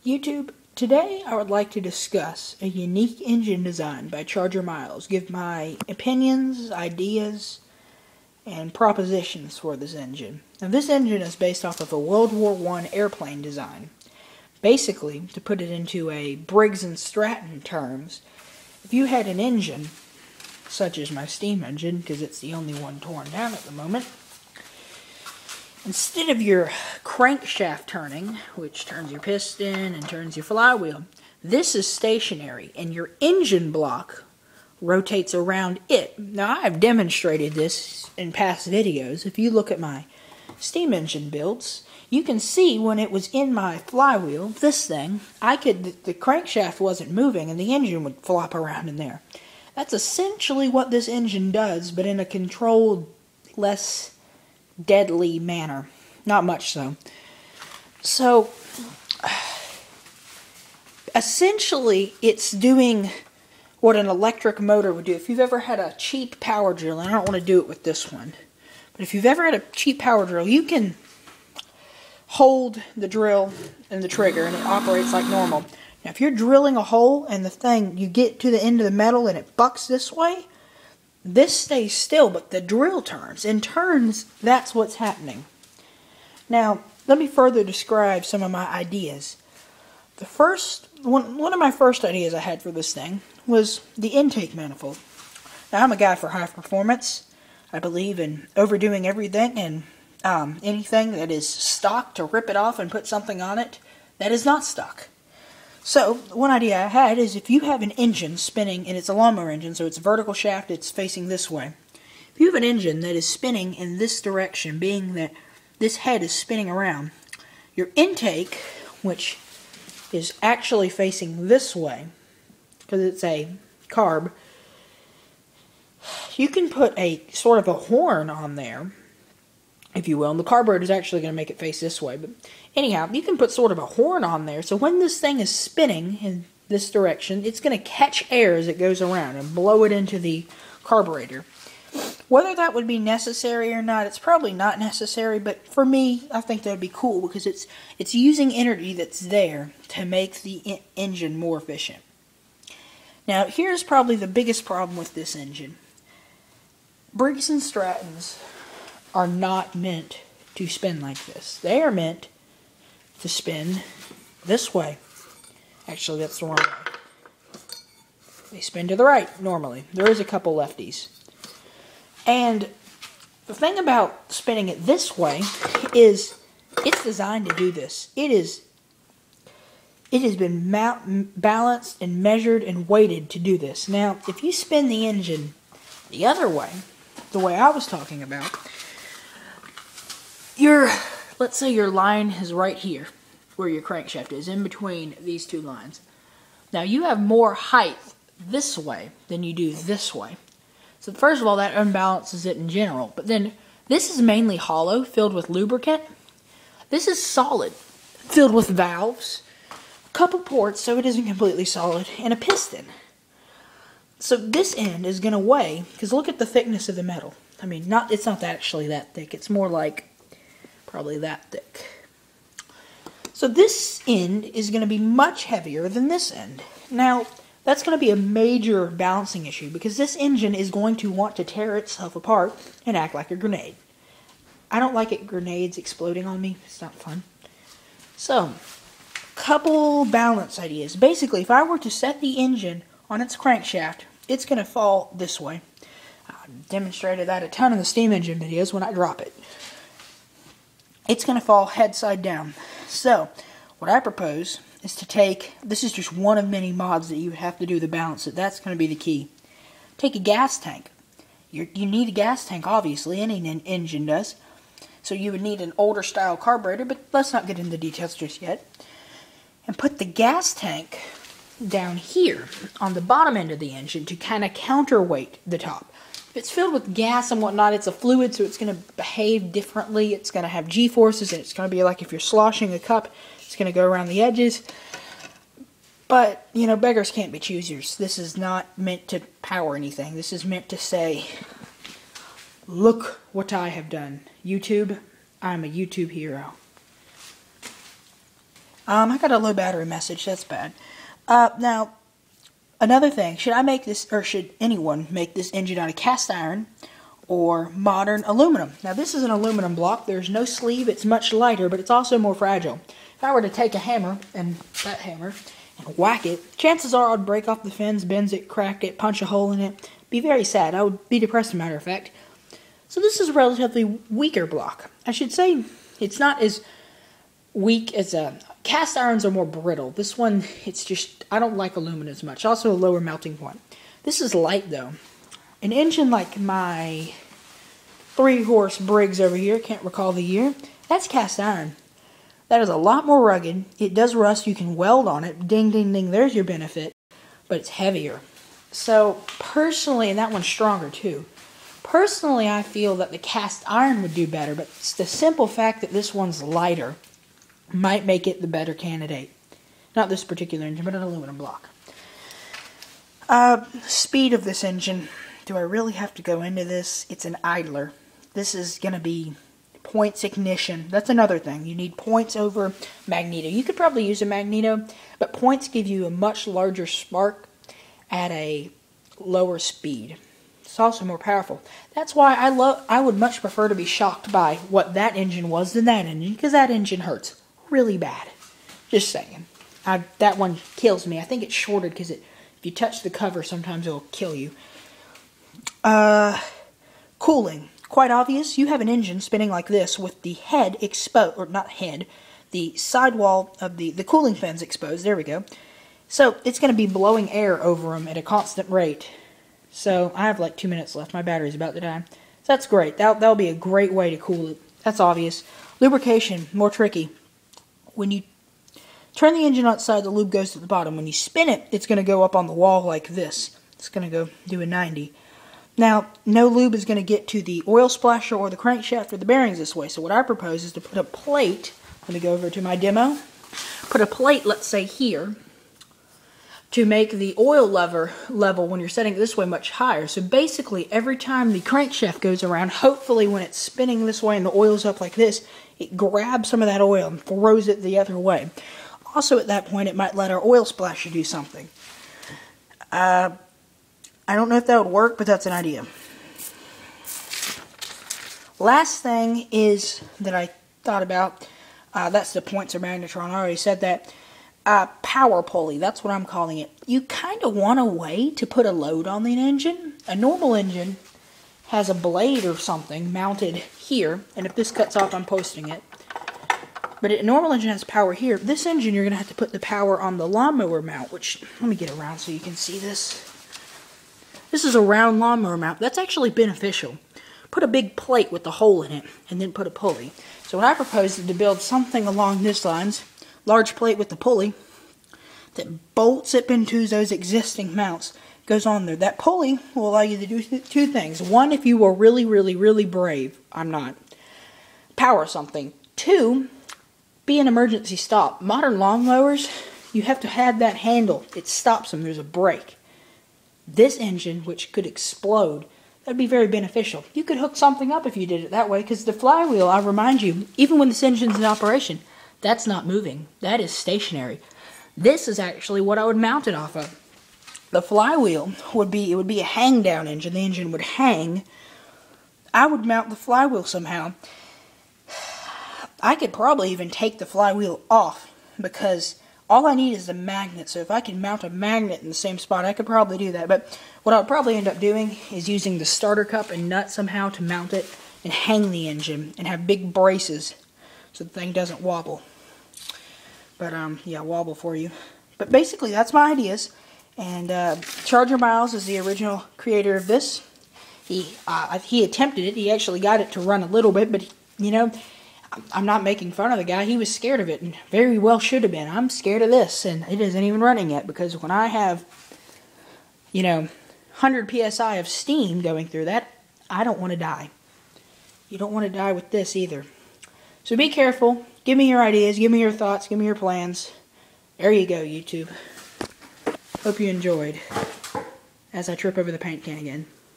YouTube, today I would like to discuss a unique engine design by Charger Miles, give my opinions, ideas, and propositions for this engine. Now this engine is based off of a World War I airplane design. Basically, to put it into a Briggs & Stratton terms, if you had an engine, such as my steam engine, because it's the only one torn down at the moment, instead of your crankshaft turning, which turns your piston and turns your flywheel, this is stationary, and your engine block rotates around it. Now, I've demonstrated this in past videos. If you look at my steam engine builds, you can see when it was in my flywheel, this thing, the crankshaft wasn't moving, and the engine would flop around in there. That's essentially what this engine does, but in a controlled, less deadly manner. Not much so. So, essentially, it's doing what an electric motor would do. If you've ever had a cheap power drill, and I don't want to do it with this one, but if you've ever had a cheap power drill, you can hold the drill and the trigger, and it operates like normal. Now, if you're drilling a hole, and the thing, you get to the end of the metal, and it bucks this way, this stays still, but the drill turns. In turns, that's what's happening. Now, let me further describe some of my ideas. One of my first ideas I had for this thing was the intake manifold. Now, I'm a guy for high performance. I believe in overdoing everything, and anything that is stock, to rip it off and put something on it that is not stock. So, one idea I had is if you have an engine spinning, and it's a lawnmower engine, so it's vertical shaft, it's facing this way. If you have an engine that is spinning in this direction, being that this head is spinning around, your intake, which is actually facing this way, because it's a carb, you can put a sort of a horn on there, if you will, and the carburetor is actually going to make it face this way, but anyhow, you can put sort of a horn on there, so when this thing is spinning in this direction, it's going to catch air as it goes around and blow it into the carburetor. Whether that would be necessary or not, it's probably not necessary, but for me, I think that would be cool, because it's using energy that's there to make the engine more efficient. Now, here's probably the biggest problem with this engine. Briggs & Strattons are not meant to spin like this. They are meant to spin this way. Actually, that's the wrong way. They spin to the right, normally. There is a couple lefties. And the thing about spinning it this way is it's designed to do this. It has been balanced and measured and weighted to do this. Now, if you spin the engine the other way, the way I was talking about, let's say your line is right here, where your crankshaft is, in between these two lines. Now, you have more height this way than you do this way. So first of all, that unbalances it in general. But then, this is mainly hollow, filled with lubricant. This is solid, filled with valves, a couple ports, so it isn't completely solid, and a piston. So this end is going to weigh, because look at the thickness of the metal. I mean, it's not actually that thick. It's more like probably that thick. So this end is going to be much heavier than this end. Now, that's going to be a major balancing issue, because this engine is going to want to tear itself apart and act like a grenade. I don't like grenades exploding on me. It's not fun. So, couple balance ideas. Basically, if I were to set the engine on its crankshaft, it's going to fall this way. I've demonstrated that a ton in the steam engine videos when I drop it. It's going to fall head side down. So, what I propose is to take, this is just one of many mods that you would have to do to balance it. That's going to be the key. Take a gas tank. You need a gas tank, obviously. Any engine does. So you would need an older style carburetor, but let's not get into details just yet. And put the gas tank down here on the bottom end of the engine to kind of counterweight the top. If it's filled with gas and whatnot, it's a fluid, so it's going to behave differently. It's going to have G-forces, and it's going to be like if you're sloshing a cup, it's going to go around the edges. But, you know, beggars can't be choosers. This is not meant to power anything. This is meant to say, look what I have done. YouTube, I'm a YouTube hero. I got a low battery message. That's bad. Now, another thing. Should I make this, or should anyone make this engine out of cast iron or modern aluminum? Now, this is an aluminum block. There's no sleeve. It's much lighter, but it's also more fragile. If I were to take a hammer, and that hammer, and whack it, chances are I'd break off the fins, bend it, crack it, punch a hole in it. Be very sad. I would be depressed, as a matter of fact. So this is a relatively weaker block. I should say it's not as weak as a... Cast irons are more brittle. This one, it's just... I don't like aluminum as much. Also a lower melting point. This is light, though. An engine like my 3-horse Briggs over here, can't recall the year, that's cast iron. That is a lot more rugged. It does rust. You can weld on it. Ding, ding, ding. There's your benefit. But it's heavier. So, personally, and that one's stronger, too. Personally, I feel that the cast iron would do better, but it's the simple fact that this one's lighter might make it the better candidate. Not this particular engine, but an aluminum block. Speed of this engine. Do I really have to go into this? It's an idler. This is going to be points ignition. That's another thing. You need points over magneto. You could probably use a magneto, but points give you a much larger spark at a lower speed. It's also more powerful. That's why I would much prefer to be shocked by what that engine was than that engine, because that engine hurts really bad. Just saying. That one kills me. I think it's shorted because if you touch the cover, sometimes it'll kill you. Cooling. Quite obvious. You have an engine spinning like this with the head exposed, or not head, the sidewall of the cooling fins exposed. There we go. So it's going to be blowing air over them at a constant rate. So I have like 2 minutes left. My battery's about to die. So that's great. That'll be a great way to cool it. That's obvious. Lubrication, more tricky. When you turn the engine outside, the lube goes to the bottom. When you spin it, it's going to go up on the wall like this. It's going to go do a 90. Now, no lube is going to get to the oil splasher or the crankshaft or the bearings this way. So what I propose is to put a plate. Let me go over to my demo. Put a plate, let's say here, to make the oil level when you're setting it this way much higher. So basically, every time the crankshaft goes around, hopefully when it's spinning this way and the oil's up like this, it grabs some of that oil and throws it the other way. Also at that point, it might let our oil splasher do something. I don't know if that would work, but that's an idea. Last thing is that I thought about, that's the points or magnetron. I already said that. Power pulley, that's what I'm calling it. You kind of want a way to put a load on the engine. A normal engine has a blade or something mounted here, and if this cuts off, I'm posting it. But a normal engine has power here. This engine, you're going to have to put the power on the lawnmower mount, which, let me get around so you can see this. This is a round lawnmower mount. That's actually beneficial. Put a big plate with the hole in it, and then put a pulley. So what I propose is to build something along this lines. Large plate with the pulley that bolts up into those existing mounts, goes on there. That pulley will allow you to do two things. One, if you were really, really, really brave, I'm not, power something. Two, be an emergency stop. Modern lawnmowers, you have to have that handle. It stops them. There's a brake. This engine, which could explode, that'd be very beneficial. You could hook something up if you did it that way, because the flywheel, I remind you, even when this engine's in operation, that's not moving. That is stationary. This is actually what I would mount it off of. The flywheel would be a hang-down engine. The engine would hang. I would mount the flywheel somehow. I could probably even take the flywheel off because all I need is a magnet. So if I can mount a magnet in the same spot, I could probably do that. But what I'll probably end up doing is using the starter cup and nut somehow to mount it and hang the engine and have big braces so the thing doesn't wobble. But, yeah, wobble for you. But basically, that's my ideas. And Charger Miles is the original creator of this. He attempted it. He actually got it to run a little bit, but, you know, I'm not making fun of the guy. He was scared of it, and very well should have been. I'm scared of this, and it isn't even running yet, because when I have, you know, 100 PSI of steam going through that, I don't want to die. You don't want to die with this either. So be careful. Give me your ideas. Give me your thoughts. Give me your plans. There you go, YouTube. Hope you enjoyed as I trip over the paint can again.